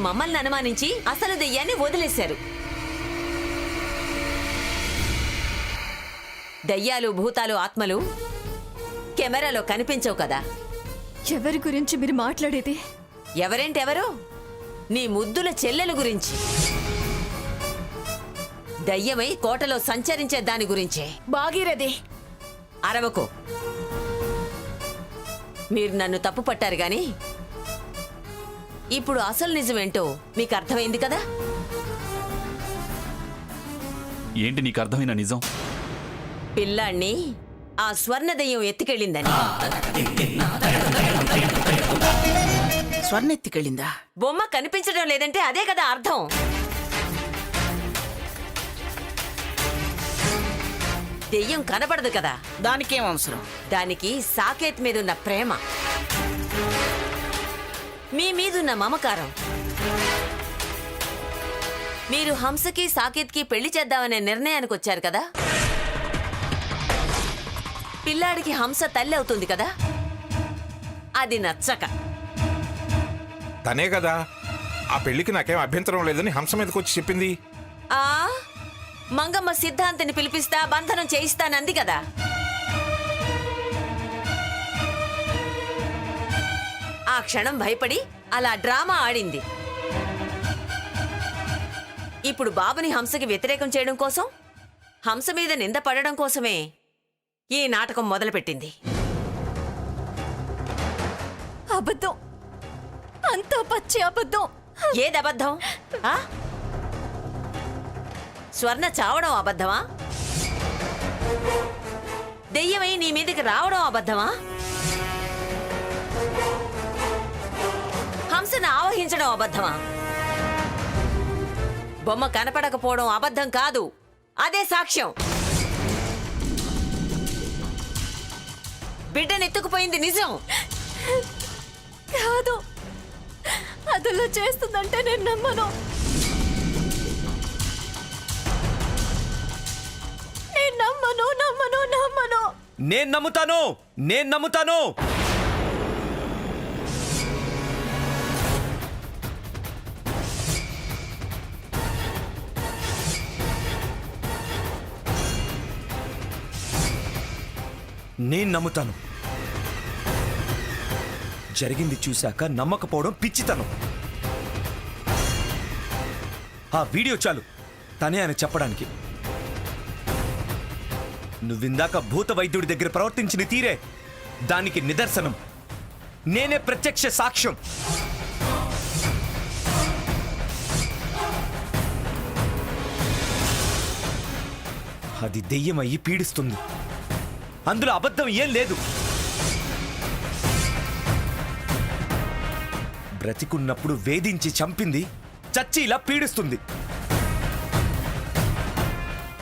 మమ్మల్ని అనుమానించి అసలు దెయ్యాన్ని వదిలేశారు. దయ్యాలు, భూతాలు, ఆత్మలు కెమెరాలో కనిపించవు కదా. ఎవరి గురించి మీరు మాట్లాడేది? ఎవరేంటెవరో నీ ముద్దుల చెల్లెల గురించి. దయ్యమై కోటలో సంచరించే దాని గురించే. భాగీరథి. అరవకు. మీరు నన్ను తప్పు పట్టారు గాని ఇప్పుడు అసలు నిజమేంటో మీకు అర్థమైంది కదా. ఏంటి నీకు అర్థమైన నిజం? పిల్లాణ్ణి ఆ స్వర్ణ దయ్యం ఎత్తుకెళ్ళిందని. స్వర్ణ ఎత్తుకెళ్ళిందా? బొమ్మ కనిపించడం లేదంటే అదే కదా అర్థం. దెయ్యం కనబడదు కదా. దానికేం అవసరం? దానికి సాకేత్ మీదున్న ప్రేమ, మీ మీదున్న మమకారం. మీరు హంసకి సాకేత్కి పెళ్లి చేద్దామనే నిర్ణయానికి వచ్చారు కదా. పిల్లాడికి హంస తల్లి అవుతుంది కదా. అది నచ్చక తనే కదా ఆ పెళ్లికి నాకేం అభ్యంతరం లేదని హంస మీదకి వచ్చి చెప్పింది. ఆ మంగమ్మ సిద్ధాంతిని పిలిపిస్తా, బంధనం చేయిస్తానంది కదా. ఆ క్షణం భయపడి అలా డ్రామా ఆడింది. ఇప్పుడు బాబుని హంసకి వ్యతిరేకం చేయడం కోసం, హంస మీద నింద పడడం కోసమే ఈ నాటకం మొదలుపెట్టింది. అబద్ధం, అంతా పచ్చి అబద్ధం. ఏది అబద్ధం? ఆ? స్వర్ణ చావడం అబద్ధమా? దెయ్యమై నీ మీదకి రావడం అబద్ధమా? హంసను ఆవహించడం అబద్ధమా? బొమ్మ కనపడకపోవడం అబద్ధం కాదు, అదే సాక్ష్యం. బిడ్డనెత్తుకుపోయింది నిజం కాదు. అదలా చేస్తుందంటే నేను నమ్మను. నేను నమ్మను, నమ్మను, నమ్మను. నేను నమ్ముతాను, నేను నమ్ముతాను. నేను నమ్ముతాను. జరిగింది చూశాక నమ్మకపోవడం పిచ్చితనం. ఆ వీడియో చాలు తనే అని చెప్పడానికి. నువ్విందాక భూత వైద్యుడి దగ్గర ప్రవర్తించిన తీరే దానికి నిదర్శనం. నేనే ప్రత్యక్ష సాక్ష్యం. అది దెయ్యమయ్యి పీడిస్తుంది. అందులో అబద్ధం ఏం లేదు. బ్రతికున్నప్పుడు వేధించి చంపింది చచ్చి ఇలా పీడిస్తుంది.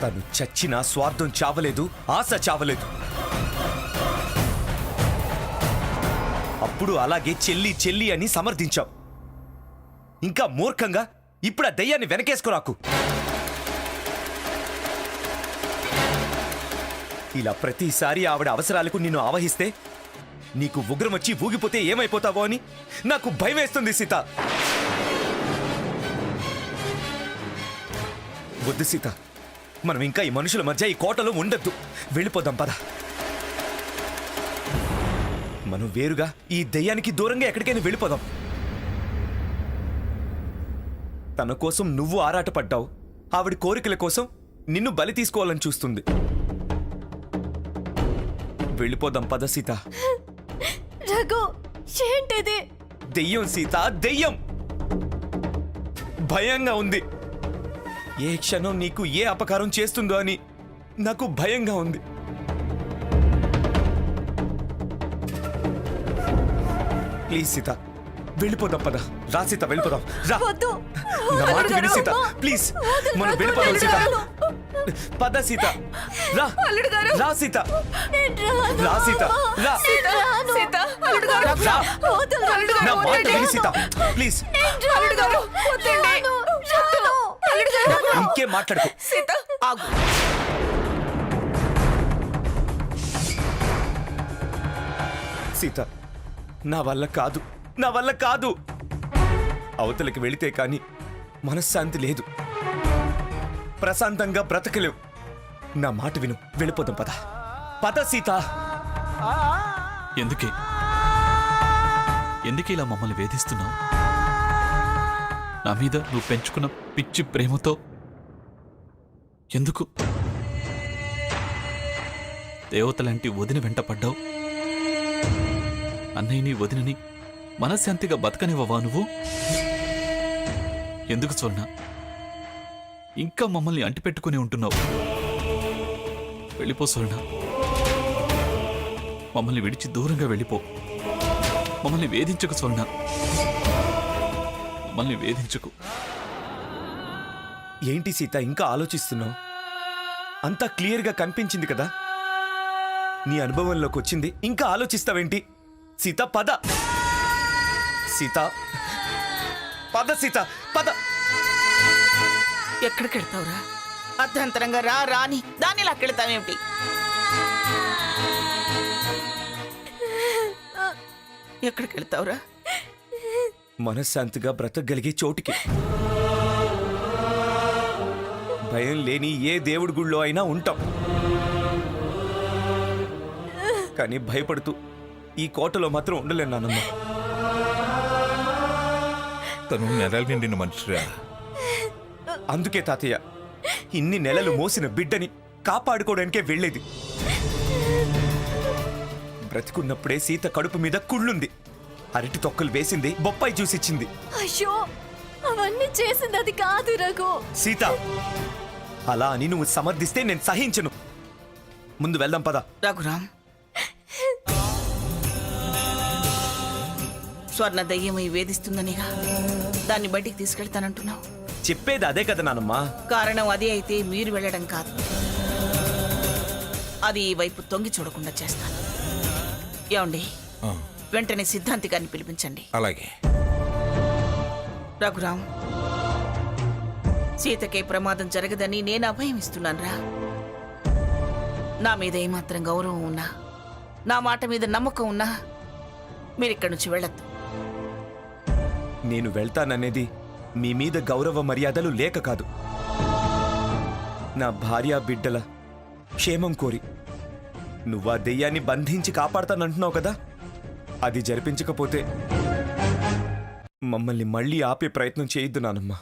తను చచ్చినా స్వార్థం చావలేదు, ఆశ చావలేదు. అప్పుడు అలాగే చెల్లి చెల్లి అని సమర్థించావు. ఇంకా మూర్ఖంగా ఇప్పుడు ఆ దయ్యాన్ని వెనకేసుకోరాకు. ఇలా ప్రతిసారి ఆవిడ అవసరాలకు నిన్ను ఆవహిస్తే నీకు ఉగ్రం వచ్చి ఊగిపోతే ఏమైపోతావో అని నాకు భయం వేస్తుంది సీత. వద్దు సీత, మనం ఇంకా ఈ మనుషుల మధ్య ఈ కోటలో ఉండొద్దు. వెళ్ళిపోదాం పద. మనం వేరుగా ఈ దయ్యానికి దూరంగా ఎక్కడికైనా వెళ్ళిపోదాం. తన కోసం నువ్వు ఆరాటపడ్డావు, ఆవిడ కోరికల కోసం నిన్ను బలి తీసుకోవాలని చూస్తుంది. వెళ్ళిపోదాం పద సీత. రఘు, ఏంటిది? దెయ్యం సీత, దెయ్యం. భయంగా ఉంది. ఏ క్షణం నీకు ఏ అపకారం చేస్తుందో అని నాకు భయంగా ఉంది. ప్లీజ్ సీత, వెళ్ళిపోదాం పద. రా సీత, వెళ్ళిపోదాం. రా, వద్దు. నా మాట విను సీత, ప్లీజ్. మనం వెళ్ళిపోదాం సీత. పద సీత, రా. రా సీత, రా సీత, రా. రా. నా మాట విను సీత, ప్లీజ్. ఇంకేం మాట్లాడుకో. ఆగు. సీత, నా వల్ల కాదు, నా వల్ల కాదు. అవతలకి వెళితే కాని మనశ్శాంతి లేదు, ప్రశాంతంగా బ్రతకలేవు. నా మాట విను, వెళ్ళిపోదాం. పద పద సీత. ఎందుకే ఇలా మమ్మల్ని వేధిస్తున్నావు? నా మీద నువ్వు పెంచుకున్న పిచ్చి ప్రేమతో ఎందుకు దేవతలాంటి వదిన వెంట పడ్డావు? అన్నయ్యని వదినని మనశ్శాంతిగా బతకనివ్వవా నువ్వు? ఎందుకు స్వర్ణ ఇంకా మమ్మల్ని అంటిపెట్టుకుని ఉంటున్నావు? వెళ్ళిపో స్వర్ణ, మమ్మల్ని విడిచి దూరంగా వెళ్ళిపో. మమ్మల్ని వేధించకు స్వర్ణ, మమ్మల్ని వేధించకు. ఏంటి సీత ఇంకా ఆలోచిస్తున్నావు? అంతా క్లియర్గా కనిపించింది కదా. నీ అనుభవంలోకి వచ్చింది, ఇంకా ఆలోచిస్తావేంటి? సీత పద. సీత పద. సీత పద. ఎక్కడికి వెళ్తావురా? అర్ధంతరంగా రా రాని దాన్ని లాక్కెళ్తావేమిటి? ఎక్కడికి వెళ్తావురా? మనశ్శాంతిగా బ్రతకగలిగే చోటికి. భయం లేని ఏ దేవుడి గుళ్ళో అయినా ఉంటాం, కానీ భయపడుతూ ఈ కోటలో మాత్రం ఉండలేను నాన్నమ్మ. తను నెలల నిండిన మనిషిరా. అందుకే తాతయ్య ఇన్ని నెలలు మోసిన బిడ్డని కాపాడుకోవడానికే వెళ్ళేది. బ్రతికున్నప్పుడే సీత కడుపు మీద కుళ్ళుంది, అరటి తొక్కలు వేసింది, బొప్పాయి చూసిచ్చింది. అయ్యో, అవన్నీ చేసింది అది కాదు రఘు. సీత అలా అని నువ్వు సమర్థిస్తే నేను సహించను. ముందు వెళ్దాం పద. రఘురాం, స్వర్ణ దయ్యమై వేధిస్తుందనిగా దాన్ని బయటికి తీసుకెళ్తానంటున్నావు. చెప్పేది అదే కదా నానమ్మా. కారణం అదే అయితే మీరు వెళ్ళడం కాదు, అది ఈ వైపు తొంగి చూడకుండా చేస్తాను. ఏమండి, వెంటనే సిద్ధాంతి గారిని పిలిపించండి. అలాగే. రఘురాం, సీతకే ప్రమాదం జరగదని నేను అభయం ఇస్తున్నానురా. నా మీద ఏమాత్రం గౌరవం ఉన్నా, నా మాట మీద నమ్మకం ఉన్నా మీరిక్కడి నుంచి వెళ్ళొద్దు. నేను వెళ్తాననేది మీ మీద గౌరవ మర్యాదలు లేక కాదు, నా భార్య బిడ్డల క్షేమం కోరి. నువ్వా దెయ్యాన్ని బంధించి కాపాడతానంటున్నావు కదా, అది జరిపించకపోతే మమ్మల్ని మళ్ళీ ఆపే ప్రయత్నం చేయొద్దు నానమ్మా.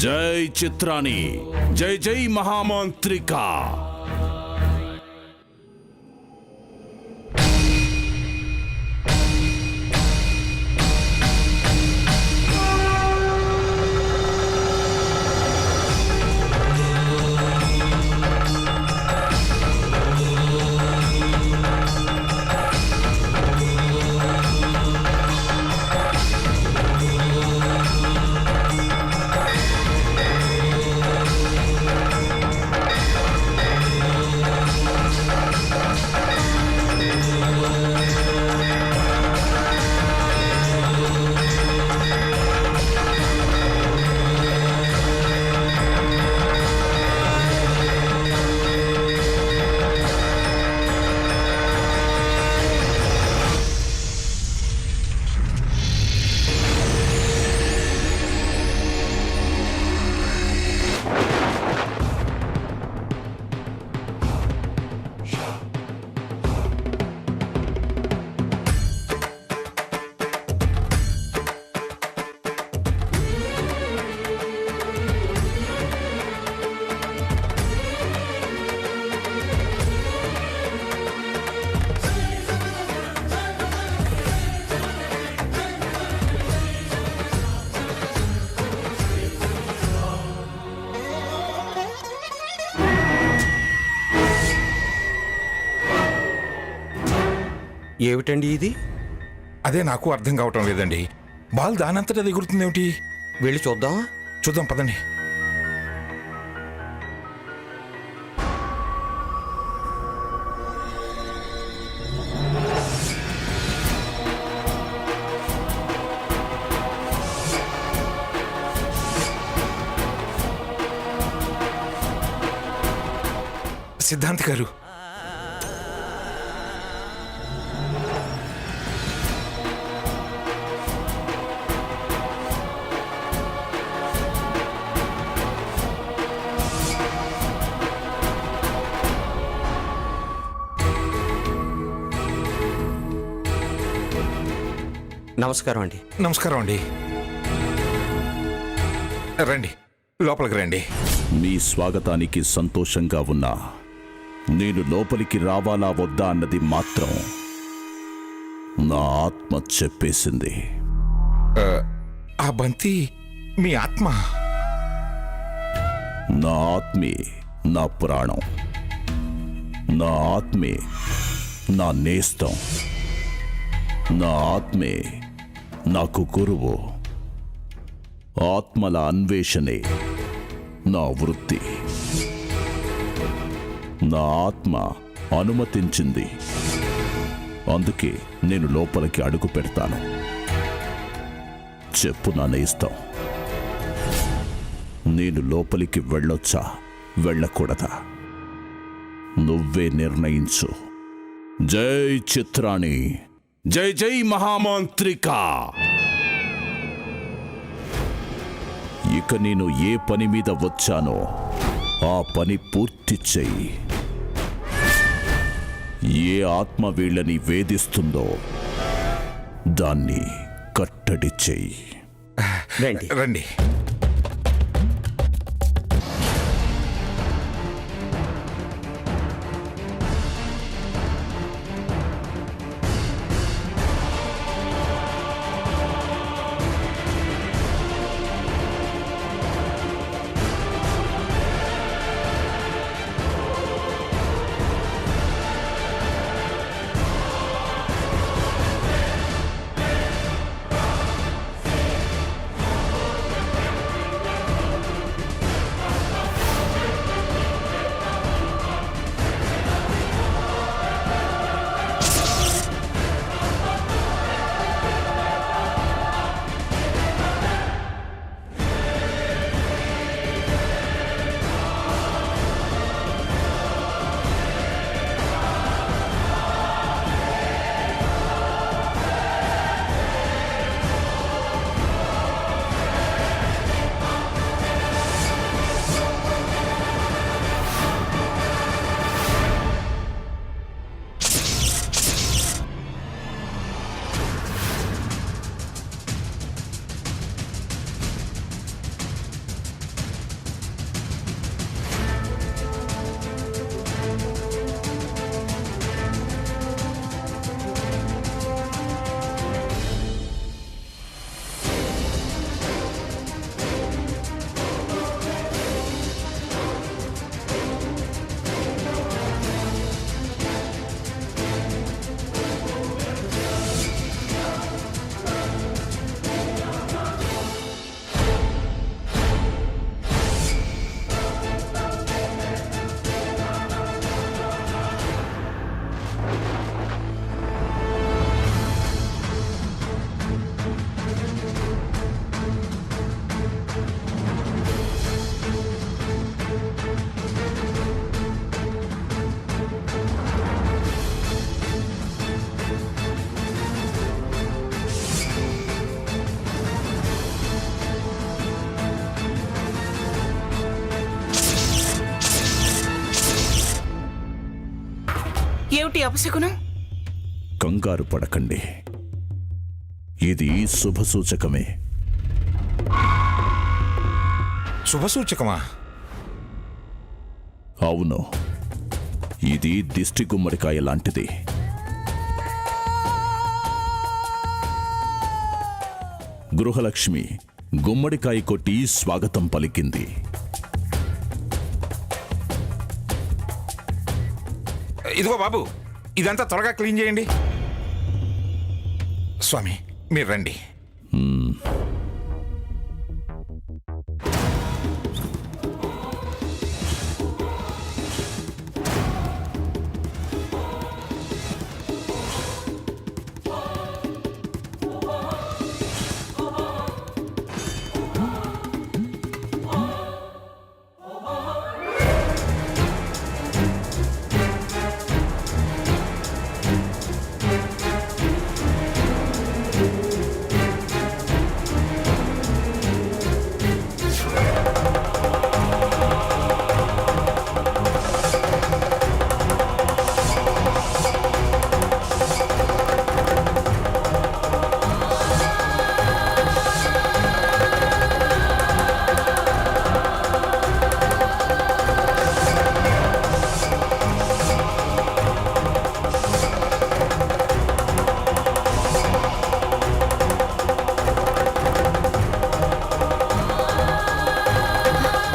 జై చిత్రాని, జై జై మహామంత్రిక. ఏమిటండి ఇది? అదే నాకు అర్థం కావటం లేదండి. బాల్ దానంతటా ఎగురుతుందేమిటి? వెళ్ళి చూద్దామా? చూద్దాం పదండి. సిద్ధాంత్ గారు, నమస్కారం అండి. నమస్కారం అండి. రండి, లోపలికి రండి. మీ స్వాగతానికి సంతోషంగా ఉన్నా నేను లోపలికి రావాలా వద్దా అన్నది మాత్రం నా ఆత్మ చెప్పేసింది. ఆ బంతి మీ ఆత్మ? నా ఆత్మే నా ప్రాణం, నా ఆత్మే నా నేస్తం, నా ఆత్మే నాకు గురువు. ఆత్మల అన్వేషణే నా వృత్తి. నా ఆత్మ అనుమతించింది, అందుకే నేను లోపలికి అడుగు పెడతాను. చెప్పు నా నేస్తం, నేను లోపలికి వెళ్ళొచ్చా వెళ్ళకూడదా? నువ్వే నిర్ణయించు. జై చిత్రాణి, జై జై మహామాంత్రిక. ఇక నేను ఏ పని మీద వచ్చానో ఆ పని పూర్తి చెయ్యి. ఏ ఆత్మ వీళ్ళని వేధిస్తుందో దాన్ని కట్టడి చెయ్యి. రండి. రండి. ఏమిటి అపశకునం? కంగారు పడకండి, ఇది శుభసూచకమే. శుభసూచకమా? అవును, ఇది దిష్టి గుమ్మడికాయ లాంటిది. గృహలక్ష్మి గుమ్మడికాయ కొట్టి స్వాగతం పలికింది. ఇదిగో బాబు, ఇదంతా త్వరగా క్లీన్ చేయండి. స్వామి మీరు రండి.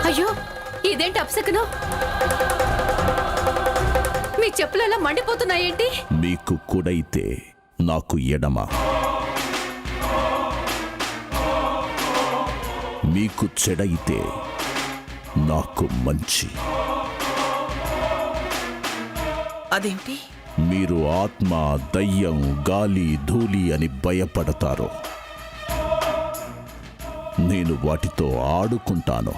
అయ్యో ఇదేంటి అప్సకను? మీ చెప్పులు ఎలా మండిపోతున్నాయేంటి? మీకు కుడైతే నాకు ఎడమ, మీకు చెడైతే నాకు మంచి. అదేంటి? మీరు ఆత్మ, దయ్యం, గాలి, ధూళి అని భయపడతారు. నేను వాటితో ఆడుకుంటాను,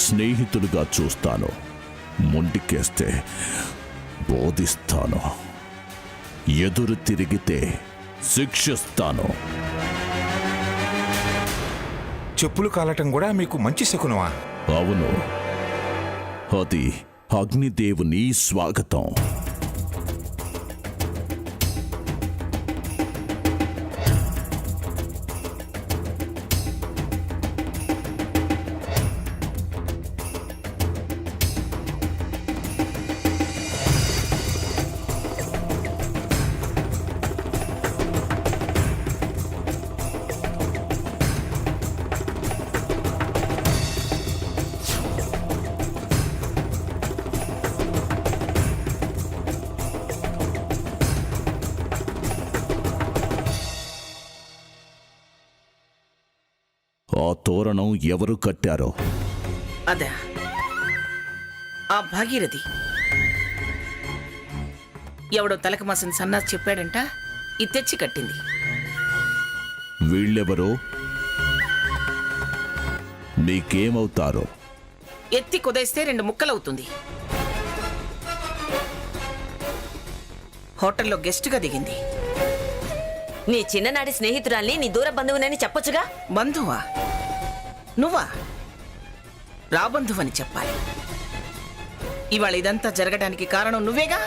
స్నేహితులుగా చూస్తాను. మొండికేస్తే బోధిస్తాను, ఎదురు తిరిగితే శిక్షిస్తాను. చెప్పులు కాలటం కూడా మీకు మంచి శకునమా? అవును, అది అగ్నిదేవుని స్వాగతం. ఆ తోరణం ఎవరు కట్టారో? అదా, ఆ భాగీరథి. ఎవడో తలకు మాసిన సన్నాసి చెప్పాడంట, ఇది తెచ్చి కట్టింది. వీళ్ళెవరో? నీకేమవుతారో? ఎత్తి కుదేస్తే 2 ముక్కలవుతుంది. హోటల్లో గెస్టుగా దిగింది. నీ చిన్ననాటి స్నేహితురాల్ని నీ దూర బంధువునని చెప్పొచ్చుగా. బంధువా? నువ్వా? రాబంధువని చెప్పాలి. ఇవాళ ఇదంతా జరగడానికి కారణం నువ్వేగా.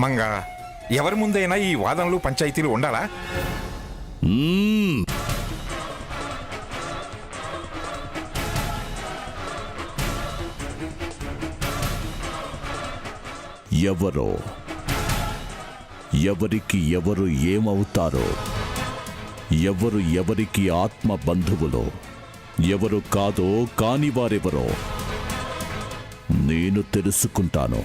మంగ, ఎవరి ముందైనా ఈ వాదనలు పంచాయతీలు ఉండాలా? మ్మ్. ఎవరో, ఎవరికి ఎవరు ఏమవుతారో, ఎవరు ఎవరికి ఆత్మ బంధువులో, ఎవరు కాదో కాని వారెవరో నేను తెలుసుకుంటాను.